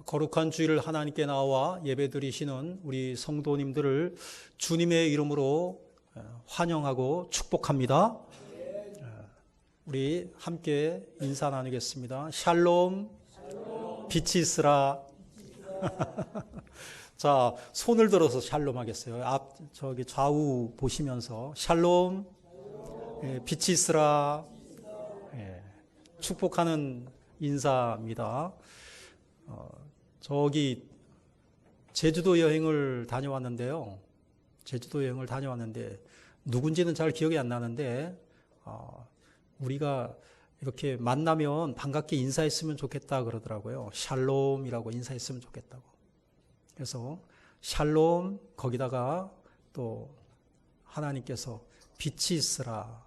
거룩한 주일을 하나님께 나와 예배드리시는 우리 성도님들을 주님의 이름으로 환영하고 축복합니다. 우리 함께 인사 나누겠습니다. 샬롬, 빛이 있으라. 자, 손을 들어서 샬롬 하겠어요. 저기 좌우 보시면서 샬롬, 빛이 있으라. 축복하는 인사입니다. 저기 제주도 여행을 다녀왔는데요. 제주도 여행을 다녀왔는데 누군지는 잘 기억이 안 나는데 우리가 이렇게 만나면 반갑게 인사했으면 좋겠다 그러더라고요. 샬롬이라고 인사했으면 좋겠다고. 그래서 샬롬, 거기다가 또 하나님께서 빛이 있으라.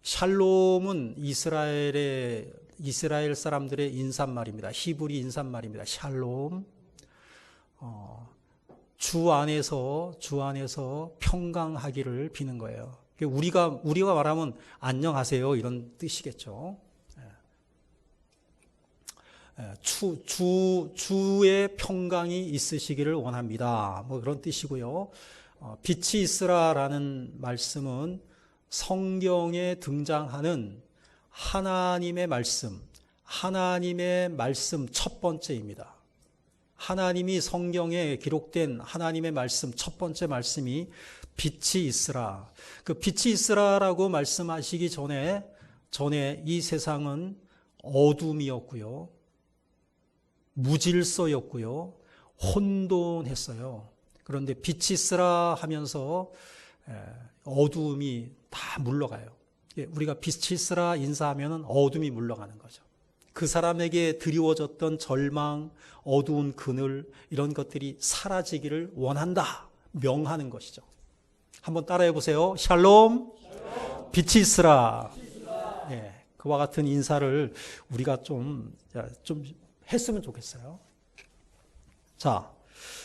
샬롬은 이스라엘 사람들의 인사말입니다. 히브리 인사말입니다. 샬롬. 주 안에서 평강하기를 비는 거예요. 우리가 말하면 안녕하세요 이런 뜻이겠죠. 주의 평강이 있으시기를 원합니다. 뭐 그런 뜻이고요. 빛이 있으라라는 말씀은 성경에 등장하는 하나님의 말씀 첫 번째입니다. 하나님이 성경에 기록된 하나님의 말씀 첫 번째 말씀이 빛이 있으라. 그 빛이 있으라라고 말씀하시기 전에 이 세상은 어둠이었고요. 무질서였고요. 혼돈했어요. 그런데 빛이 있으라 하면서 어둠이 다 물러가요. 우리가 빛이 있으라 인사하면 어둠이 물러가는 거죠. 그 사람에게 드리워졌던 절망, 어두운 그늘 이런 것들이 사라지기를 원한다. 명하는 것이죠. 한번 따라해 보세요. 샬롬, 빛이 있으라. 그와 같은 인사를 우리가 좀 했으면 좋겠어요. 자,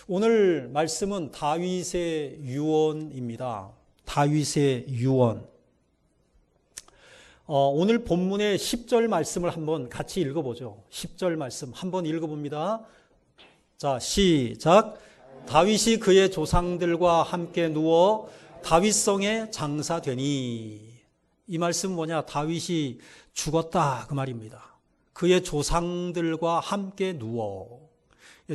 오늘 말씀은 다윗의 유언입니다. 다윗의 유언. 오늘 본문의 10절 말씀을 한번 같이 읽어보죠. 10절 말씀 한번 읽어봅니다. 자, 시작. 다윗이 그의 조상들과 함께 누워 다윗성에 장사되니. 이 말씀은 뭐냐? 다윗이 죽었다 그 말입니다. 그의 조상들과 함께 누워.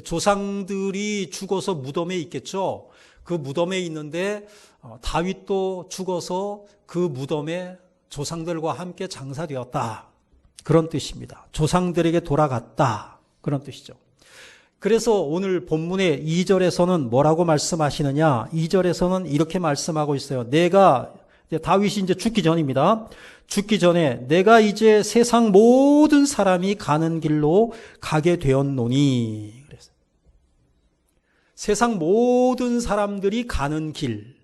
조상들이 죽어서 무덤에 있겠죠. 그 무덤에 있는데 다윗도 죽어서 그 무덤에 조상들과 함께 장사되었다. 그런 뜻입니다. 조상들에게 돌아갔다. 그런 뜻이죠. 그래서 오늘 본문의 2절에서는 뭐라고 말씀하시느냐? 2절에서는 이렇게 말씀하고 있어요. 다윗이 이제 죽기 전입니다. 죽기 전에 내가 이제 세상 모든 사람이 가는 길로 가게 되었노니. 그래서 세상 모든 사람들이 가는 길.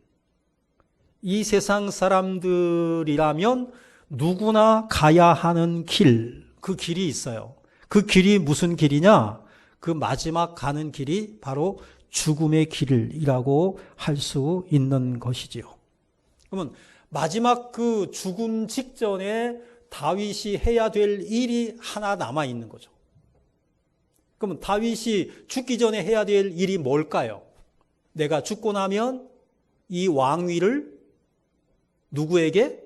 이 세상 사람들이라면 누구나 가야 하는 길, 그 길이 있어요. 그 길이 무슨 길이냐? 그 마지막 가는 길이 바로 죽음의 길이라고 할 수 있는 것이지요. 그러면 마지막 그 죽음 직전에 다윗이 해야 될 일이 하나 남아 있는 거죠. 그러면 다윗이 죽기 전에 해야 될 일이 뭘까요? 내가 죽고 나면 이 왕위를 누구에게?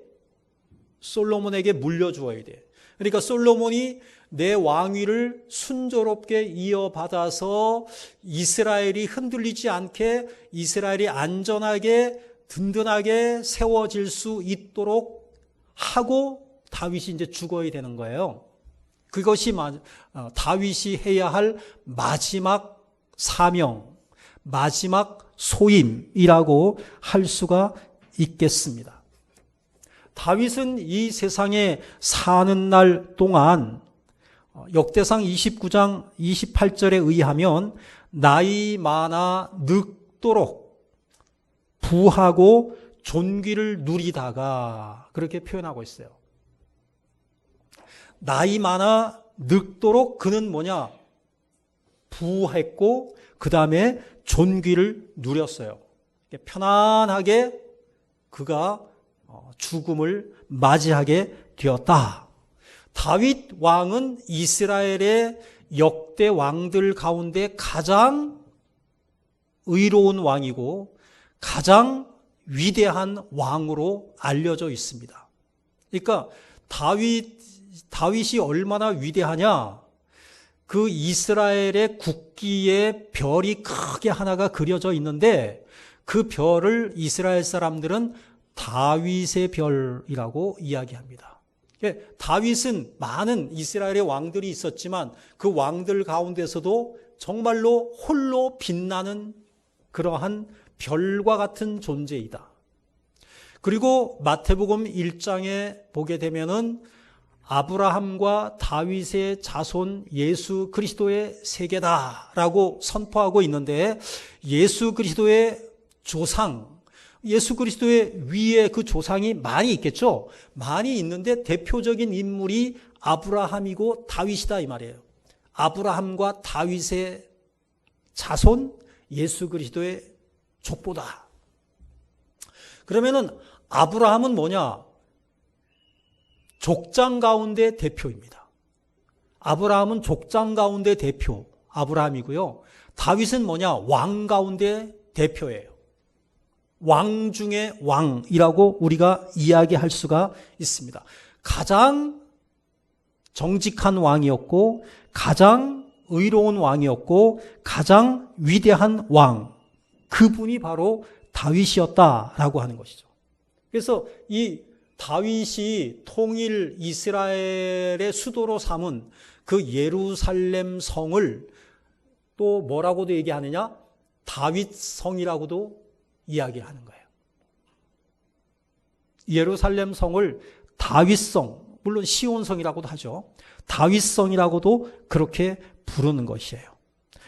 솔로몬에게 물려주어야 돼. 그러니까 솔로몬이 내 왕위를 순조롭게 이어받아서 이스라엘이 흔들리지 않게 이스라엘이 안전하게 든든하게 세워질 수 있도록 하고 다윗이 이제 죽어야 되는 거예요. 그것이 다윗이 해야 할 마지막 사명, 마지막 소임이라고 할 수가 있겠습니다. 다윗은 이 세상에 사는 날 동안 역대상 29장 28절에 의하면 나이 많아 늙도록 부하고 존귀를 누리다가 그렇게 표현하고 있어요. 나이 많아 늙도록 그는 뭐냐? 부했고 그 다음에 존귀를 누렸어요. 편안하게 그가 죽음을 맞이하게 되었다. 다윗 왕은 이스라엘의 역대 왕들 가운데 가장 의로운 왕이고 가장 위대한 왕으로 알려져 있습니다. 그러니까 다윗이 얼마나 위대하냐? 그 이스라엘의 국기에 별이 크게 하나가 그려져 있는데 그 별을 이스라엘 사람들은 다윗의 별이라고 이야기합니다. 다윗은 많은 이스라엘의 왕들이 있었지만 그 왕들 가운데서도 정말로 홀로 빛나는 그러한 별과 같은 존재이다. 그리고 마태복음 1장에 보게 되면은 아브라함과 다윗의 자손 예수 그리스도의 세계다라고 선포하고 있는데 예수 그리스도의 조상, 예수 그리스도의 위에 그 조상이 많이 있겠죠. 많이 있는데 대표적인 인물이 아브라함이고 다윗이다 이 말이에요. 아브라함과 다윗의 자손 예수 그리스도의 족보다. 그러면은 아브라함은 뭐냐? 족장 가운데 대표입니다. 아브라함은 족장 가운데 대표 아브라함이고요. 다윗은 뭐냐? 왕 가운데 대표예요. 왕 중에 왕이라고 우리가 이야기할 수가 있습니다. 가장 정직한 왕이었고 가장 의로운 왕이었고 가장 위대한 왕, 그분이 바로 다윗이었다라고 하는 것이죠. 그래서 이 다윗이 통일 이스라엘의 수도로 삼은 그 예루살렘 성을 또 뭐라고도 얘기하느냐? 다윗성이라고도 이야기하는 거예요. 예루살렘 성을 다윗성, 물론 시온성이라고도 하죠. 다윗성이라고도 그렇게 부르는 것이에요.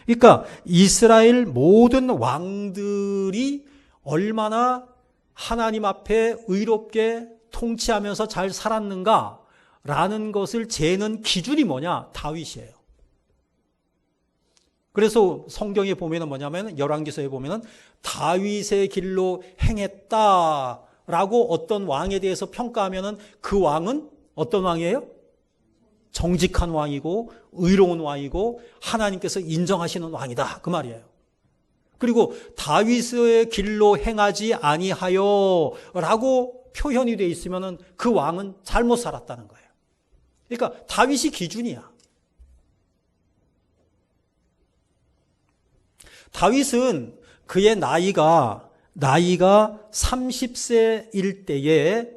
그러니까 이스라엘 모든 왕들이 얼마나 하나님 앞에 의롭게 통치하면서 잘 살았는가라는 것을 재는 기준이 뭐냐? 다윗이에요. 그래서 성경에 보면은 뭐냐면 열왕기서에 보면은 다윗의 길로 행했다라고 어떤 왕에 대해서 평가하면은 그 왕은 어떤 왕이에요? 정직한 왕이고 의로운 왕이고 하나님께서 인정하시는 왕이다 그 말이에요. 그리고 다윗의 길로 행하지 아니하여라고 표현이 되어 있으면은 그 왕은 잘못 살았다는 거예요. 그러니까 다윗이 기준이야. 다윗은 그의 나이가 30세일 때에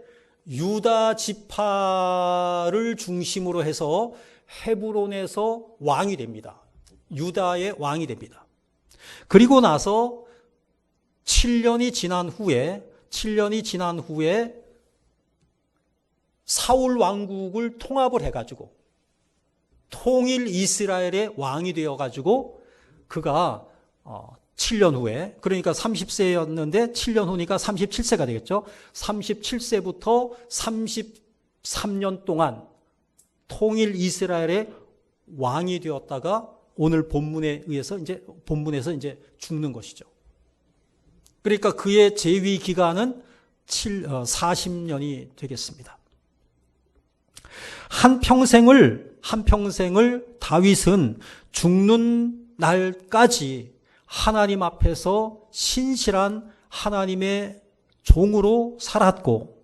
유다 지파를 중심으로 해서 헤브론에서 왕이 됩니다. 유다의 왕이 됩니다. 그리고 나서 7년이 지난 후에 사울 왕국을 통합을 해가지고 통일 이스라엘의 왕이 되어가지고 그가 7년 후에, 그러니까 30세였는데 7년 후니까 37세가 되겠죠. 37세부터 33년 동안 통일 이스라엘의 왕이 되었다가 오늘 본문에서 이제 죽는 것이죠. 그러니까 그의 재위 기간은 40년이 되겠습니다. 한평생을 다윗은 죽는 날까지 하나님 앞에서 신실한 하나님의 종으로 살았고,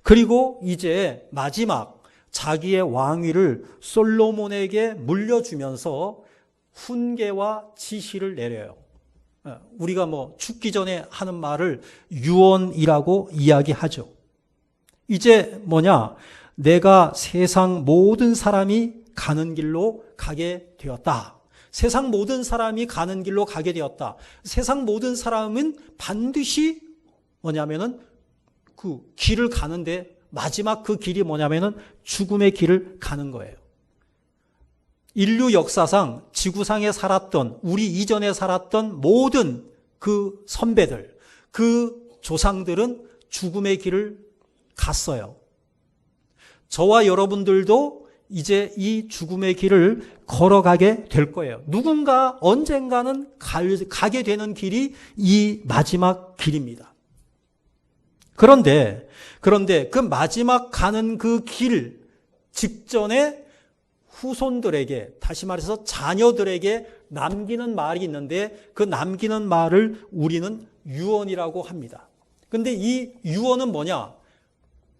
그리고 이제 마지막 자기의 왕위를 솔로몬에게 물려주면서 훈계와 지시를 내려요. 우리가 죽기 전에 하는 말을 유언이라고 이야기하죠. 이제 뭐냐? 내가 세상 모든 사람이 가는 길로 가게 되었다. 세상 모든 사람이 가는 길로 가게 되었다. 세상 모든 사람은 반드시 뭐냐면은 그 길을 가는데 마지막 그 길이 뭐냐면은 죽음의 길을 가는 거예요. 인류 역사상 지구상에 살았던, 우리 이전에 살았던 모든 그 선배들, 그 조상들은 죽음의 길을 갔어요. 저와 여러분들도 이제 이 죽음의 길을 걸어가게 될 거예요. 누군가 언젠가는 가게 되는 길이 이 마지막 길입니다. 그런데 그 마지막 가는 그 길 직전에 후손들에게, 다시 말해서 자녀들에게 남기는 말이 있는데 그 남기는 말을 우리는 유언이라고 합니다. 근데 이 유언은 뭐냐?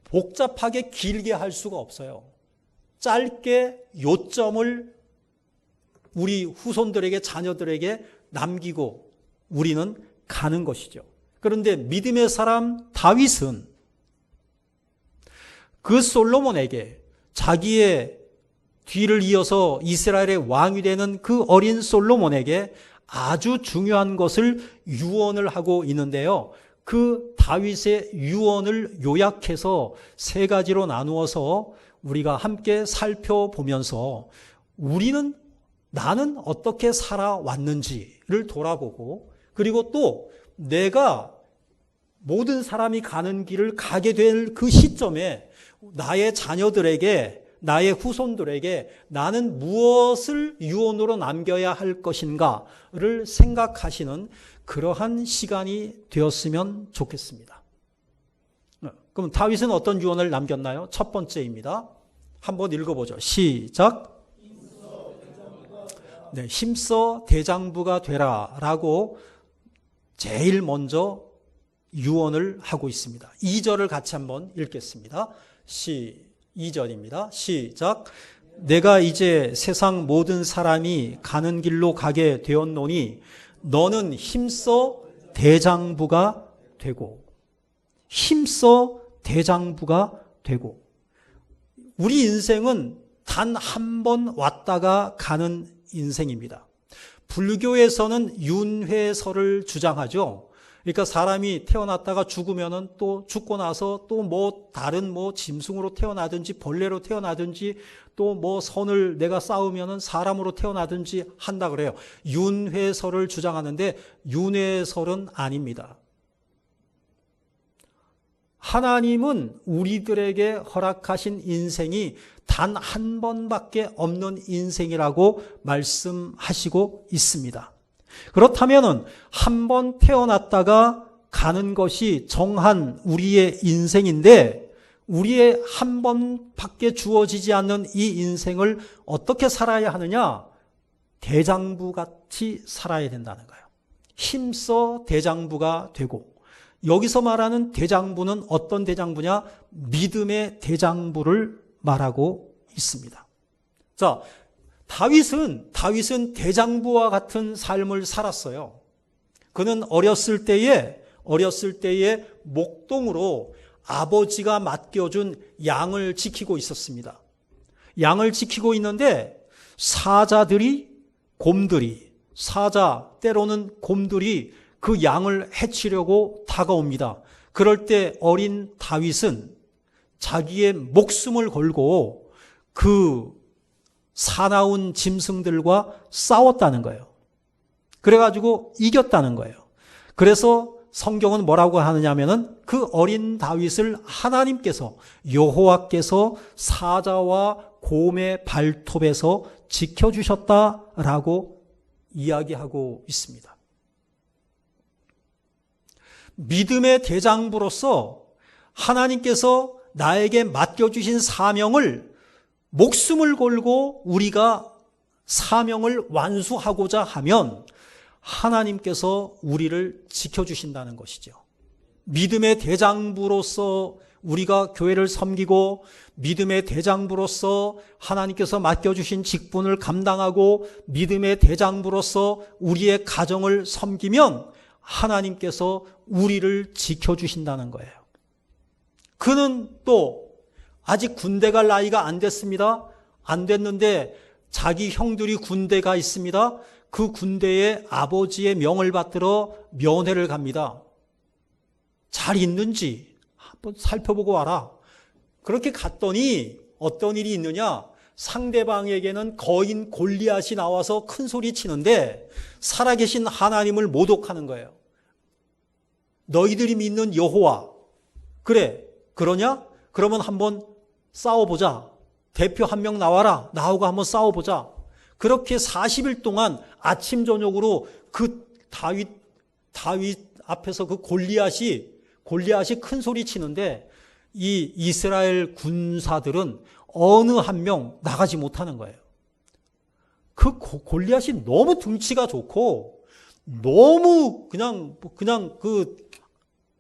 복잡하게 길게 할 수가 없어요. 짧게 요점을 우리 후손들에게, 자녀들에게 남기고 우리는 가는 것이죠. 그런데 믿음의 사람 다윗은 그 솔로몬에게 자기의 뒤를 이어서 이스라엘의 왕이 되는 그 어린 솔로몬에게 아주 중요한 것을 유언을 하고 있는데요. 그 다윗의 유언을 요약해서 세 가지로 나누어서 우리가 함께 살펴보면서 나는 어떻게 살아왔는지를 돌아보고, 그리고 또 내가 모든 사람이 가는 길을 가게 될 그 시점에 나의 자녀들에게, 나의 후손들에게 나는 무엇을 유언으로 남겨야 할 것인가를 생각하시는 그러한 시간이 되었으면 좋겠습니다. 그럼 다윗은 어떤 유언을 남겼나요? 첫 번째입니다. 한번 읽어보죠. 시작. 네, 힘써 대장부가 되라 라고 제일 먼저 유언을 하고 있습니다. 2절을 같이 한번 읽겠습니다. 2절입니다. 시작. 내가 이제 세상 모든 사람이 가는 길로 가게 되었노니 너는 힘써 대장부가 되고, 힘써 대장부가 되고. 우리 인생은 단 한 번 왔다가 가는 인생입니다. 불교에서는 윤회설을 주장하죠. 그러니까 사람이 태어났다가 죽으면은 또 죽고 나서 또 뭐 다른 뭐 짐승으로 태어나든지 벌레로 태어나든지 또 뭐 선을 내가 쌓으면은 사람으로 태어나든지 한다 그래요. 윤회설을 주장하는데 윤회설은 아닙니다. 하나님은 우리들에게 허락하신 인생이 단 한 번밖에 없는 인생이라고 말씀하시고 있습니다. 그렇다면은 한 번 태어났다가 가는 것이 정한 우리의 인생인데, 우리의 한 번밖에 주어지지 않는 이 인생을 어떻게 살아야 하느냐? 대장부같이 살아야 된다는 거예요. 힘써 대장부가 되고, 여기서 말하는 대장부는 어떤 대장부냐? 믿음의 대장부를 말하고 있습니다. 자, 다윗은 대장부와 같은 삶을 살았어요. 그는 어렸을 때에 목동으로 아버지가 맡겨준 양을 지키고 있었습니다. 양을 지키고 있는데 때로는 곰들이 그 양을 해치려고 다가옵니다. 그럴 때 어린 다윗은 자기의 목숨을 걸고 그 사나운 짐승들과 싸웠다는 거예요. 그래가지고 이겼다는 거예요. 그래서 성경은 뭐라고 하느냐면은 그 어린 다윗을 하나님께서, 여호와께서 사자와 곰의 발톱에서 지켜주셨다라고 이야기하고 있습니다. 믿음의 대장부로서 하나님께서 나에게 맡겨주신 사명을 목숨을 걸고 우리가 사명을 완수하고자 하면 하나님께서 우리를 지켜주신다는 것이죠. 믿음의 대장부로서 우리가 교회를 섬기고, 믿음의 대장부로서 하나님께서 맡겨주신 직분을 감당하고, 믿음의 대장부로서 우리의 가정을 섬기면 하나님께서 우리를 지켜주신다는 거예요. 그는 또 아직 군대 갈 나이가 안 됐습니다. 안 됐는데 자기 형들이 군대가 있습니다. 그 군대에 아버지의 명을 받들어 면회를 갑니다. 잘 있는지 한번 살펴보고 와라. 그렇게 갔더니 어떤 일이 있느냐? 상대방에게는 거인 골리앗이 나와서 큰 소리 치는데 살아계신 하나님을 모독하는 거예요. 너희들이 믿는 여호와, 그래, 그러냐? 그러면 한번 싸워보자. 대표 한 명 나와라. 나하고 한번 싸워보자. 그렇게 40일 동안 아침 저녁으로 그 다윗 앞에서 그 골리앗이 큰 소리 치는데 이 이스라엘 군사들은 어느 한 명 나가지 못하는 거예요. 그 골리앗이 너무 등치가 좋고 너무 그냥 그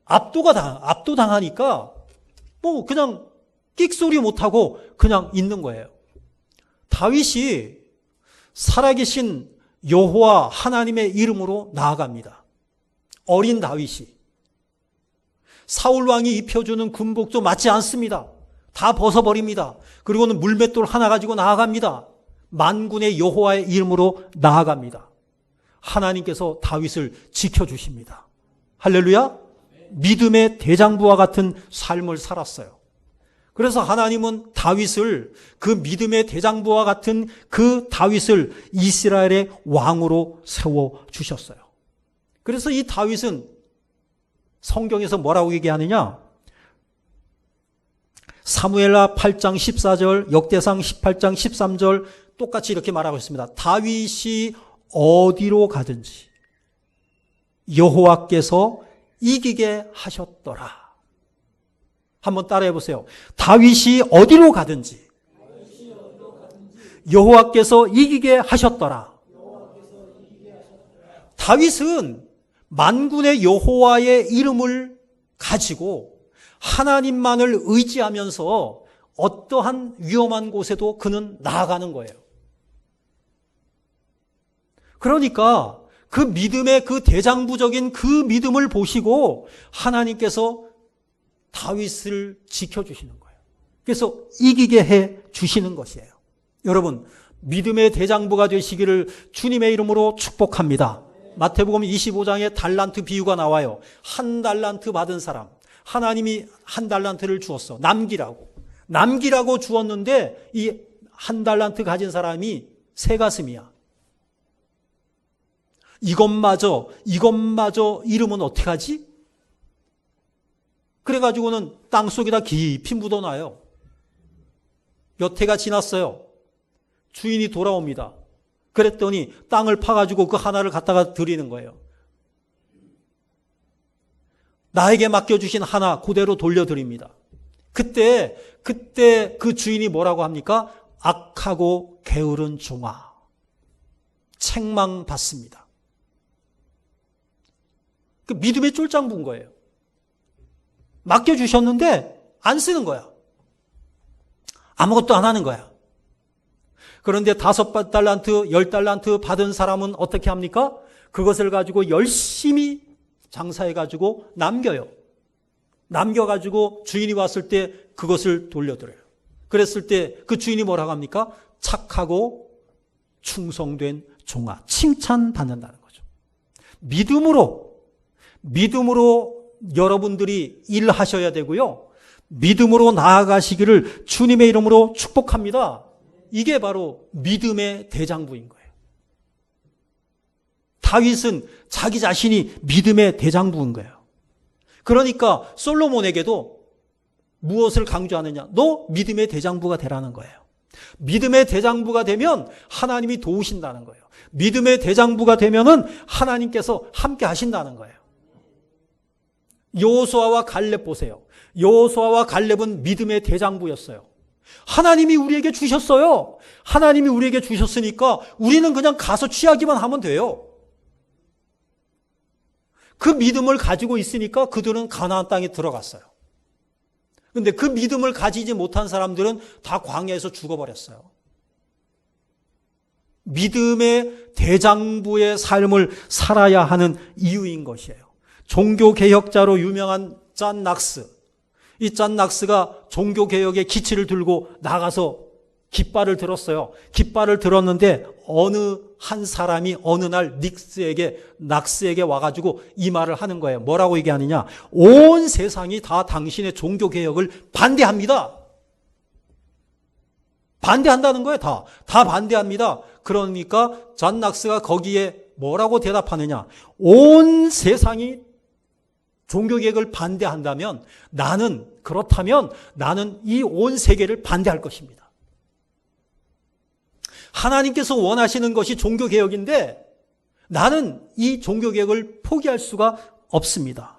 압도당하니까 뭐 그냥 끽소리 못하고 그냥 있는 거예요. 다윗이 살아계신 여호와 하나님의 이름으로 나아갑니다. 어린 다윗이. 사울 왕이 입혀주는 군복도 맞지 않습니다. 다 벗어버립니다. 그리고는 물맷돌 하나 가지고 나아갑니다. 만군의 여호와의 이름으로 나아갑니다. 하나님께서 다윗을 지켜주십니다. 할렐루야. 믿음의 대장부와 같은 삶을 살았어요. 그래서 하나님은 다윗을, 그 믿음의 대장부와 같은 그 다윗을 이스라엘의 왕으로 세워주셨어요. 그래서 이 다윗은 성경에서 뭐라고 얘기하느냐? 사무엘하 8장 14절, 역대상 18장 13절 똑같이 이렇게 말하고 있습니다. 다윗이 어디로 가든지 여호와께서 이기게 하셨더라. 한번 따라해 보세요. 다윗이 어디로 가든지 여호와께서 이기게 하셨더라. 다윗은 만군의 여호와의 이름을 가지고 하나님만을 의지하면서 어떠한 위험한 곳에도 그는 나아가는 거예요. 그러니까 그 믿음의 그 대장부적인 그 믿음을 보시고 하나님께서 다윗을 지켜주시는 거예요. 그래서 이기게 해 주시는 것이에요. 여러분, 믿음의 대장부가 되시기를 주님의 이름으로 축복합니다. 마태복음 25장에 달란트 비유가 나와요. 한 달란트 받은 사람, 하나님이 한 달란트를 주었어. 남기라고 주었는데 이 한 달란트 가진 사람이 새 가슴이야. 이것마저 잃으면 어떡하지? 그래가지고는 땅속에다 깊이 묻어놔요. 몇 해가 지났어요. 주인이 돌아옵니다. 그랬더니 땅을 파가지고 그 하나를 갖다가 드리는 거예요. 나에게 맡겨주신 하나 그대로 돌려드립니다. 그때 그 주인이 뭐라고 합니까? 악하고 게으른 종아. 책망받습니다. 그 믿음의 쫄장 부은 거예요. 맡겨주셨는데 안 쓰는 거야. 아무것도 안 하는 거야. 그런데 5달란트, 10달란트 받은 사람은 어떻게 합니까? 그것을 가지고 열심히 장사해가지고 남겨요. 남겨가지고 주인이 왔을 때 그것을 돌려드려요. 그랬을 때 그 주인이 뭐라고 합니까? 착하고 충성된 종아. 칭찬받는다는 거죠. 믿음으로 여러분들이 일하셔야 되고요. 믿음으로 나아가시기를 주님의 이름으로 축복합니다. 이게 바로 믿음의 대장부인 거예요. 다윗은 자기 자신이 믿음의 대장부인 거예요. 그러니까 솔로몬에게도 무엇을 강조하느냐? 너 믿음의 대장부가 되라는 거예요. 믿음의 대장부가 되면 하나님이 도우신다는 거예요. 믿음의 대장부가 되면은 하나님께서 함께 하신다는 거예요. 여호수아와 갈렙 보세요. 여호수아와 갈렙은 믿음의 대장부였어요. 하나님이 우리에게 주셨어요. 하나님이 우리에게 주셨으니까 우리는 그냥 가서 취하기만 하면 돼요. 그 믿음을 가지고 있으니까 그들은 가나안 땅에 들어갔어요. 그런데 그 믿음을 가지지 못한 사람들은 다 광야에서 죽어버렸어요. 믿음의 대장부의 삶을 살아야 하는 이유인 것이에요. 종교개혁자로 유명한 잔 낙스. 이 잔 낙스가 종교개혁의 기치를 들고 나가서 깃발을 들었어요. 깃발을 들었는데 어느 한 사람이 어느 날 낙스에게 와가지고 이 말을 하는 거예요. 뭐라고 얘기하느냐? 온 세상이 다 당신의 종교개혁을 반대합니다. 반대한다는 거예요. 다 반대합니다. 그러니까 잔 낙스가 거기에 뭐라고 대답하느냐? 온 세상이 종교개혁을 반대한다면 그렇다면 나는 이 온 세계를 반대할 것입니다. 하나님께서 원하시는 것이 종교개혁인데 나는 이 종교개혁을 포기할 수가 없습니다.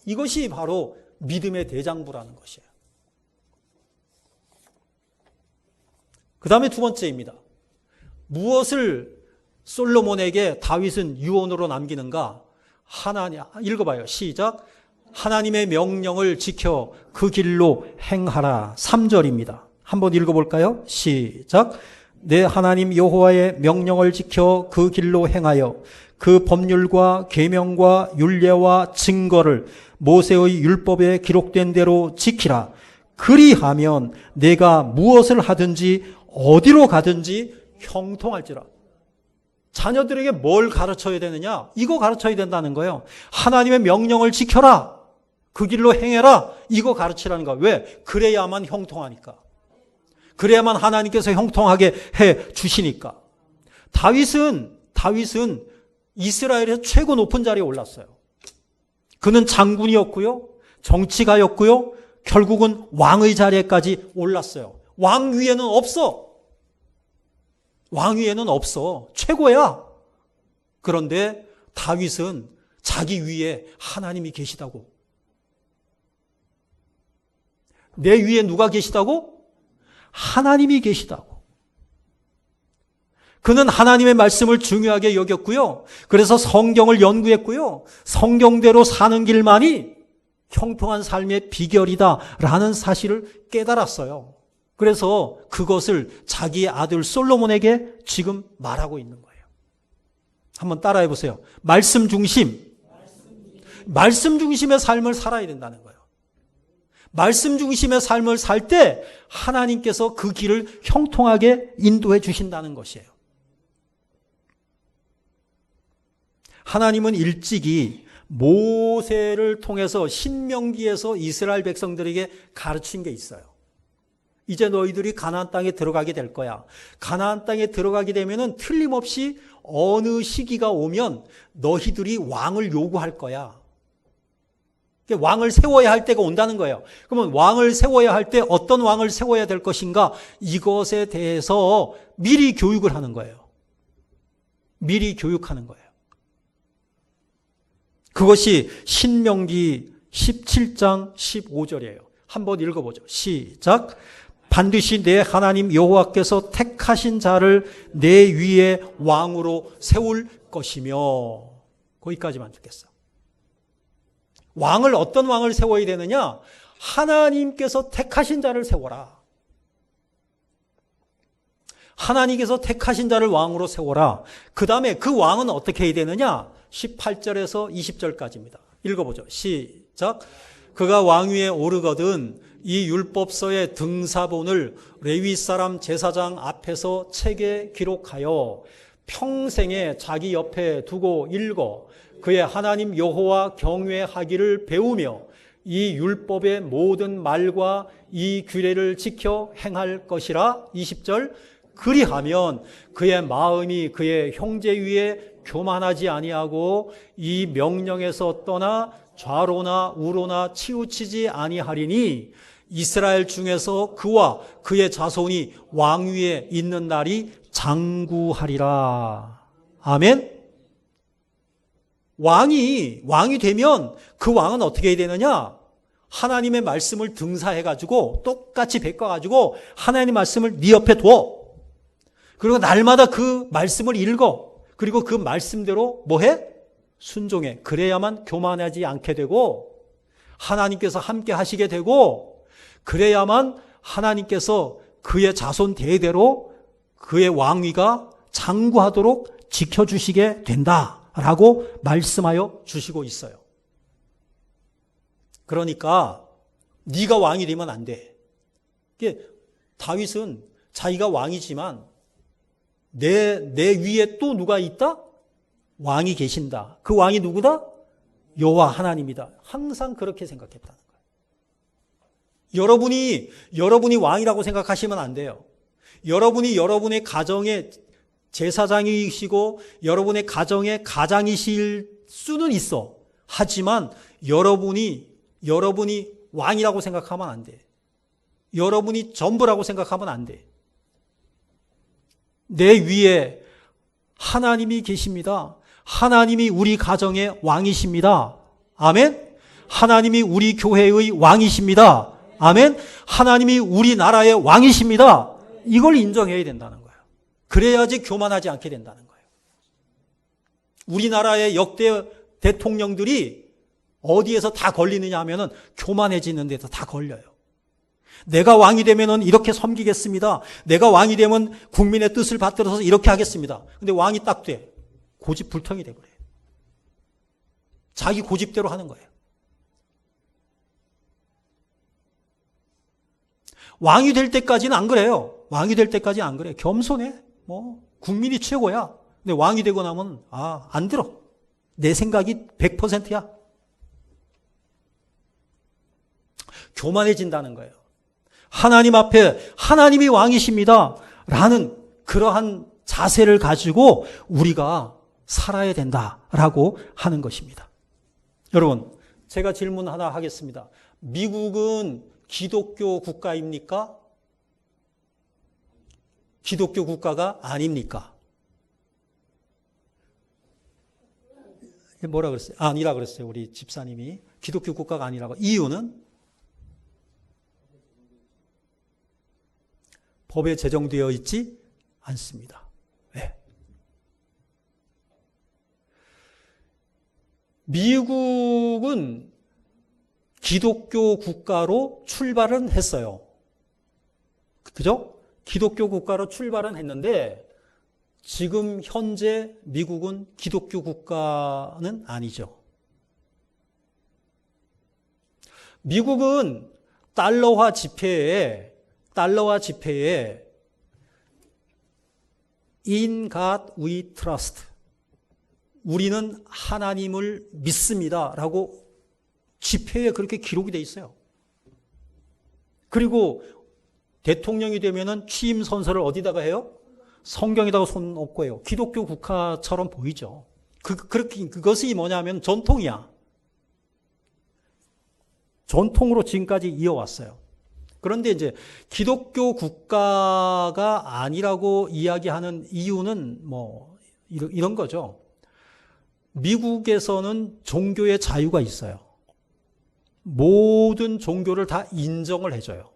이것이 바로 믿음의 대장부라는 것이에요. 그 다음에 두 번째입니다. 무엇을 솔로몬에게 다윗은 유언으로 남기는가? 하나님, 읽어봐요. 시작. 하나님의 명령을 지켜 그 길로 행하라. 3절입니다. 한번 읽어볼까요? 시작. 내 하나님 여호와의 명령을 지켜 그 길로 행하여 그 법률과 계명과 율례와 증거를 모세의 율법에 기록된 대로 지키라. 그리하면 내가 무엇을 하든지 어디로 가든지 형통할지라. 자녀들에게 뭘 가르쳐야 되느냐? 이거 가르쳐야 된다는 거예요. 하나님의 명령을 지켜라. 그 길로 행해라. 이거 가르치라는 거야. 왜? 그래야만 형통하니까. 그래야만 하나님께서 형통하게 해 주시니까. 다윗은 이스라엘에서 최고 높은 자리에 올랐어요. 그는 장군이었고요. 정치가였고요. 결국은 왕의 자리에까지 올랐어요. 왕 위에는 없어. 왕 위에는 없어. 최고야. 그런데 다윗은 자기 위에 하나님이 계시다고. 내 위에 누가 계시다고? 하나님이 계시다고. 그는 하나님의 말씀을 중요하게 여겼고요. 그래서 성경을 연구했고요. 성경대로 사는 길만이 형통한 삶의 비결이다라는 사실을 깨달았어요. 그래서 그것을 자기의 아들 솔로몬에게 지금 말하고 있는 거예요. 한번 따라해 보세요. 말씀 중심의 삶을 살아야 된다는 거예요. 말씀 중심의 삶을 살 때 하나님께서 그 길을 형통하게 인도해 주신다는 것이에요. 하나님은 일찍이 모세를 통해서 신명기에서 이스라엘 백성들에게 가르친 게 있어요. 이제 너희들이 가나안 땅에 들어가게 될 거야. 가나안 땅에 들어가게 되면은 틀림없이 어느 시기가 오면 너희들이 왕을 요구할 거야. 왕을 세워야 할 때가 온다는 거예요. 그러면 왕을 세워야 할 때 어떤 왕을 세워야 될 것인가? 이것에 대해서 미리 교육을 하는 거예요. 미리 교육하는 거예요. 그것이 신명기 17장 15절이에요. 한번 읽어보죠. 시작. 반드시 내 하나님 여호와께서 택하신 자를 내 위에 왕으로 세울 것이며. 거기까지만 듣겠어. 왕을 어떤 왕을 세워야 되느냐? 하나님께서 택하신 자를 세워라. 하나님께서 택하신 자를 왕으로 세워라. 그 다음에 그 왕은 어떻게 해야 되느냐? 18절에서 20절까지입니다. 읽어보죠. 시작. 그가 왕위에 오르거든 이 율법서의 등사본을 레위 사람 제사장 앞에서 책에 기록하여 평생에 자기 옆에 두고 읽어 그의 하나님 여호와 경외하기를 배우며 이 율법의 모든 말과 이 규례를 지켜 행할 것이라. 20절. 그리하면 그의 마음이 그의 형제 위에 교만하지 아니하고 이 명령에서 떠나 좌로나 우로나 치우치지 아니하리니 이스라엘 중에서 그와 그의 자손이 왕위에 있는 날이 장구하리라. 아멘. 왕이 되면 그 왕은 어떻게 해야 되느냐? 하나님의 말씀을 등사해가지고 똑같이 베꿔가지고 하나님의 말씀을 네 옆에 둬. 그리고 날마다 그 말씀을 읽어. 그리고 그 말씀대로 뭐해? 순종해. 그래야만 교만하지 않게 되고 하나님께서 함께 하시게 되고 그래야만 하나님께서 그의 자손 대대로 그의 왕위가 장구하도록 지켜주시게 된다라고 말씀하여 주시고 있어요. 그러니까 네가 왕이 되면 안 돼. 다윗은 자기가 왕이지만 내 위에 또 누가 있다? 왕이 계신다. 그 왕이 누구다? 여호와 하나님이다. 항상 그렇게 생각했다는 거예요. 여러분이 왕이라고 생각하시면 안 돼요. 여러분의 가정의 제사장이시고 여러분의 가정의 가장이실 수는 있어. 하지만 여러분이 왕이라고 생각하면 안 돼. 여러분이 전부라고 생각하면 안 돼. 내 위에 하나님이 계십니다. 하나님이 우리 가정의 왕이십니다. 아멘. 하나님이 우리 교회의 왕이십니다. 아멘. 하나님이 우리나라의 왕이십니다. 이걸 인정해야 된다는 거예요. 그래야지 교만하지 않게 된다는 거예요. 우리나라의 역대 대통령들이 어디에서 다 걸리느냐 하면은 교만해지는 데서 다 걸려요. 내가 왕이 되면은 이렇게 섬기겠습니다. 내가 왕이 되면 국민의 뜻을 받들어서 이렇게 하겠습니다. 근데 왕이 딱 돼. 고집불통이 돼버려요. 자기 고집대로 하는 거예요. 왕이 될 때까지는 안 그래요. 왕이 될 때까지는 안 그래요. 겸손해. 국민이 최고야. 근데 왕이 되고 나면, 안 들어. 내 생각이 100%야. 교만해진다는 거예요. 하나님 앞에 하나님이 왕이십니다. 라는 그러한 자세를 가지고 우리가 살아야 된다라고 하는 것입니다. 여러분, 제가 질문 하나 하겠습니다. 미국은 기독교 국가입니까? 기독교 국가가 아닙니까? 뭐라 그랬어요? 아니라 그랬어요. 우리 집사님이. 기독교 국가가 아니라고. 이유는? 법에 제정되어 있지 않습니다. 네. 미국은 기독교 국가로 출발은 했어요. 그죠? 기독교 국가로 출발은 했는데 지금 현재 미국은 기독교 국가는 아니죠. 미국은 달러화 지폐에 In God we trust. 우리는 하나님을 믿습니다. 라고 지폐에 그렇게 기록이 돼 있어요. 그리고 대통령이 되면은 취임 선서를 어디다가 해요? 성경에다가 손 얹고 해요. 기독교 국가처럼 보이죠. 그것이 뭐냐면 전통이야. 전통으로 지금까지 이어왔어요. 그런데 이제 기독교 국가가 아니라고 이야기하는 이유는 이런 거죠. 미국에서는 종교의 자유가 있어요. 모든 종교를 다 인정을 해줘요.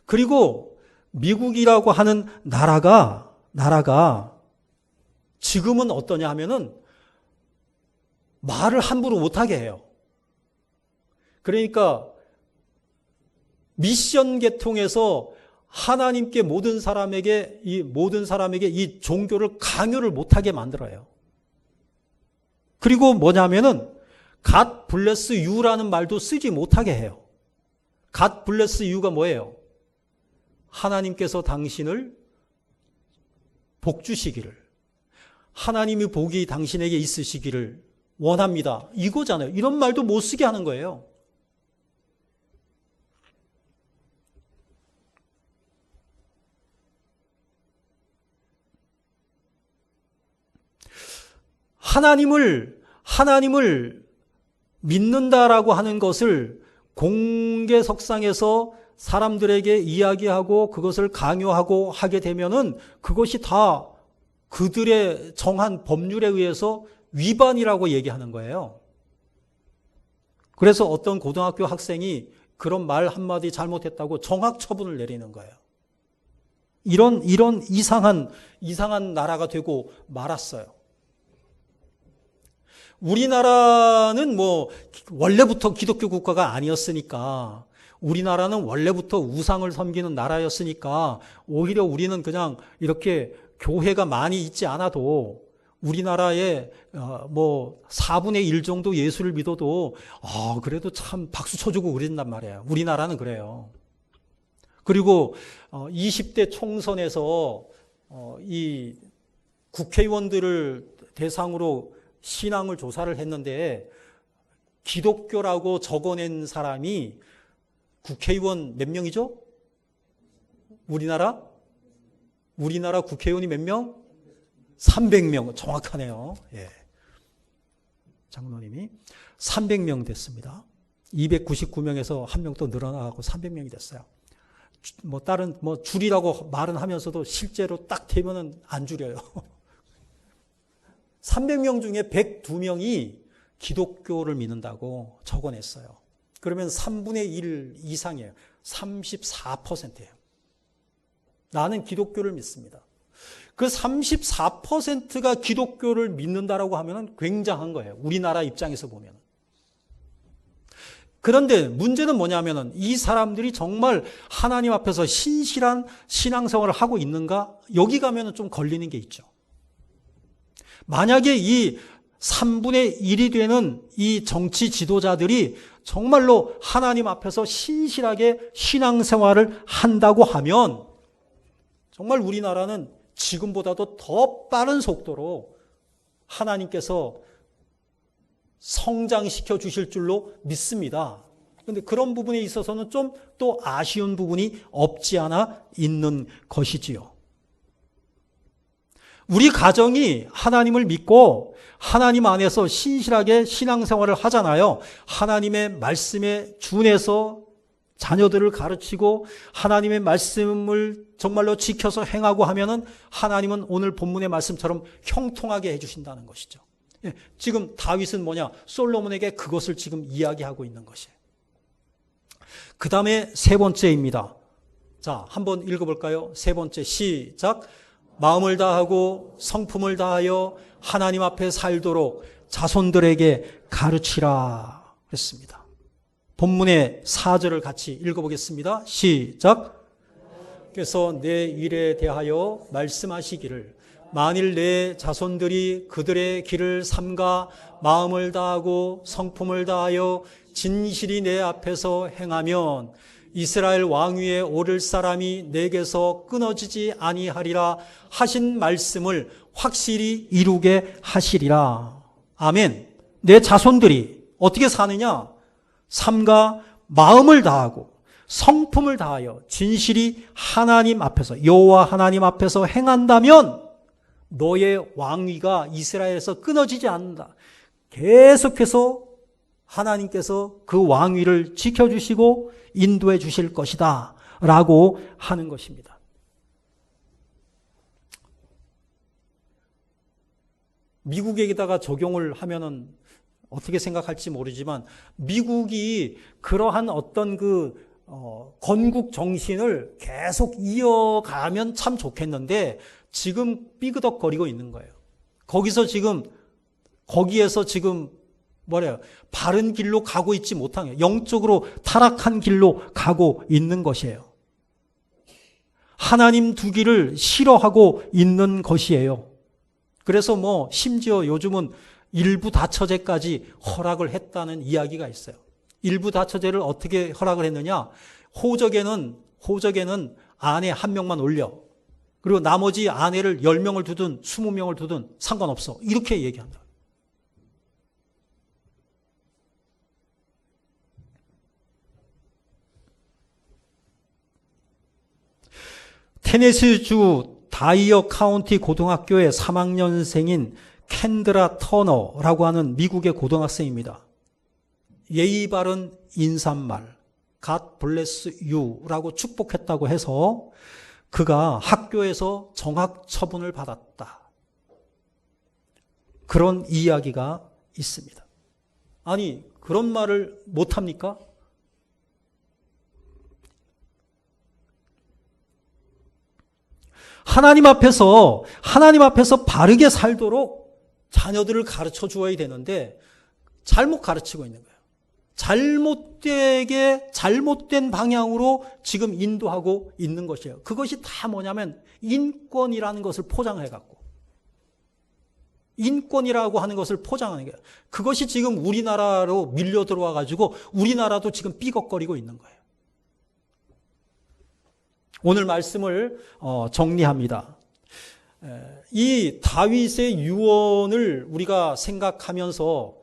그리고 미국이라고 하는 나라가 지금은 어떠냐 하면은 말을 함부로 못하게 해요. 그러니까 미션 계통에서 하나님께 모든 사람에게 이 종교를 강요를 못하게 만들어요. 그리고 뭐냐면은 God bless you라는 말도 쓰지 못하게 해요. God bless you가 뭐예요? 하나님께서 당신을 복 주시기를, 하나님의 복이 당신에게 있으시기를 원합니다. 이거잖아요. 이런 말도 못 쓰게 하는 거예요. 하나님을 믿는다라고 하는 것을 공개석상에서 사람들에게 이야기하고 그것을 강요하고 하게 되면은 그것이 다 그들의 정한 법률에 의해서 위반이라고 얘기하는 거예요. 그래서 어떤 고등학교 학생이 그런 말 한마디 잘못했다고 정학 처분을 내리는 거예요. 이런 이상한 나라가 되고 말았어요. 우리나라는 원래부터 기독교 국가가 아니었으니까, 우리나라는 원래부터 우상을 섬기는 나라였으니까 오히려 우리는 그냥 이렇게 교회가 많이 있지 않아도 우리나라에 4분의 1 정도 예수를 믿어도 그래도 참 박수 쳐주고 그런단 말이에요. 우리나라는 그래요. 그리고 20대 총선에서 이 국회의원들을 대상으로 신앙을 조사를 했는데 기독교라고 적어낸 사람이 국회의원 몇 명이죠? 우리나라 국회의원이 몇 명? 300명. 정확하네요. 예. 장로님이 300명 됐습니다. 299명에서 한 명 또 늘어나고 300명이 됐어요. 다른 줄이라고 말은 하면서도 실제로 딱 되면은 안 줄여요. 300명 중에 102명이 기독교를 믿는다고 적어냈어요. 그러면 3분의 1 이상이에요. 34%예요. 나는 기독교를 믿습니다. 그 34%가 기독교를 믿는다라고 하면 굉장한 거예요. 우리나라 입장에서 보면. 그런데 문제는 뭐냐면은 이 사람들이 정말 하나님 앞에서 신실한 신앙생활을 하고 있는가? 여기 가면은 좀 걸리는 게 있죠. 만약에 이 3분의 1이 되는 이 정치 지도자들이 정말로 하나님 앞에서 신실하게 신앙생활을 한다고 하면 정말 우리나라는 지금보다도 더 빠른 속도로 하나님께서 성장시켜 주실 줄로 믿습니다. 그런데 그런 부분에 있어서는 좀 또 아쉬운 부분이 없지 않아 있는 것이지요. 우리 가정이 하나님을 믿고 하나님 안에서 신실하게 신앙생활을 하잖아요. 하나님의 말씀에 준해서 자녀들을 가르치고 하나님의 말씀을 정말로 지켜서 행하고 하면은 하나님은 오늘 본문의 말씀처럼 형통하게 해주신다는 것이죠. 지금 다윗은 뭐냐? 솔로몬에게 그것을 지금 이야기하고 있는 것이에요. 그 다음에 세 번째입니다. 자, 한번 읽어볼까요? 세 번째 시작. 마음을 다하고 성품을 다하여 하나님 앞에 살도록 자손들에게 가르치라 그랬습니다. 본문의 4절을 같이 읽어보겠습니다. 시작. 그래서 내 일에 대하여 말씀하시기를 만일 내 자손들이 그들의 길을 삼가 마음을 다하고 성품을 다하여 진실이 내 앞에서 행하면 이스라엘 왕위에 오를 사람이 내게서 끊어지지 아니하리라 하신 말씀을 확실히 이루게 하시리라. 아멘. 내 자손들이 어떻게 사느냐? 삼가 마음을 다하고 성품을 다하여 진실이 하나님 앞에서 여호와 하나님 앞에서 행한다면 너의 왕위가 이스라엘에서 끊어지지 않는다. 계속해서 하나님께서 그 왕위를 지켜주시고 인도해 주실 것이다 라고 하는 것입니다. 미국에다가 적용을 하면은 어떻게 생각할지 모르지만 미국이 그러한 어떤 건국 정신을 계속 이어가면 참 좋겠는데 지금 삐그덕거리고 있는 거예요. 거기에서 지금 바른 길로 가고 있지 못한 거예요. 영적으로 타락한 길로 가고 있는 것이에요. 하나님 두기를 싫어하고 있는 것이에요. 그래서 심지어 요즘은 일부 다처제까지 허락을 했다는 이야기가 있어요. 일부 다처제를 어떻게 허락을 했느냐? 호적에는 아내 한 명만 올려. 그리고 나머지 아내를 10명을 두든 20명을 두든 상관없어. 이렇게 얘기한다. 테네시주 다이어 카운티 고등학교의 3학년생인 캔드라 터너라고 하는 미국의 고등학생입니다. 예의 바른 인사말, God bless you라고 축복했다고 해서 그가 학교에서 정학 처분을 받았다. 그런 이야기가 있습니다. 아니, 그런 말을 못합니까? 하나님 앞에서 바르게 살도록 자녀들을 가르쳐 주어야 되는데 잘못 가르치고 있는 거예요. 잘못된 방향으로 지금 인도하고 있는 것이에요. 그것이 다 뭐냐면 인권이라는 것을 포장해갖고 인권이라고 하는 것을 포장하는 거예요. 그것이 지금 우리나라로 밀려 들어와가지고 우리나라도 지금 삐걱거리고 있는 거예요. 오늘 말씀을 정리합니다. 이 다윗의 유언을 우리가 생각하면서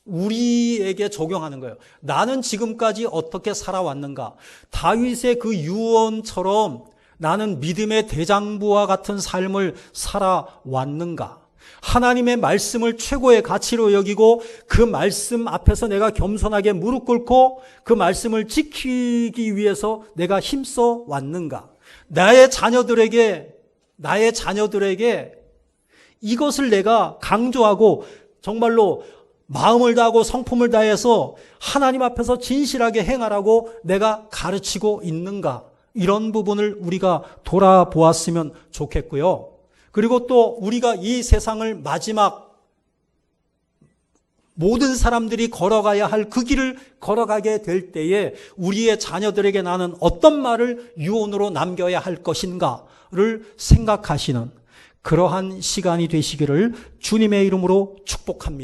우리에게 적용하는 거예요. 나는 지금까지 어떻게 살아왔는가? 다윗의 그 유언처럼 나는 믿음의 대장부와 같은 삶을 살아왔는가? 하나님의 말씀을 최고의 가치로 여기고 그 말씀 앞에서 내가 겸손하게 무릎 꿇고 그 말씀을 지키기 위해서 내가 힘써 왔는가? 나의 자녀들에게 이것을 내가 강조하고 정말로 마음을 다하고 성품을 다해서 하나님 앞에서 진실하게 행하라고 내가 가르치고 있는가? 이런 부분을 우리가 돌아보았으면 좋겠고요. 그리고 또 우리가 이 세상을 마지막 모든 사람들이 걸어가야 할 그 길을 걸어가게 될 때에 우리의 자녀들에게 나는 어떤 말을 유언으로 남겨야 할 것인가를 생각하시는 그러한 시간이 되시기를 주님의 이름으로 축복합니다.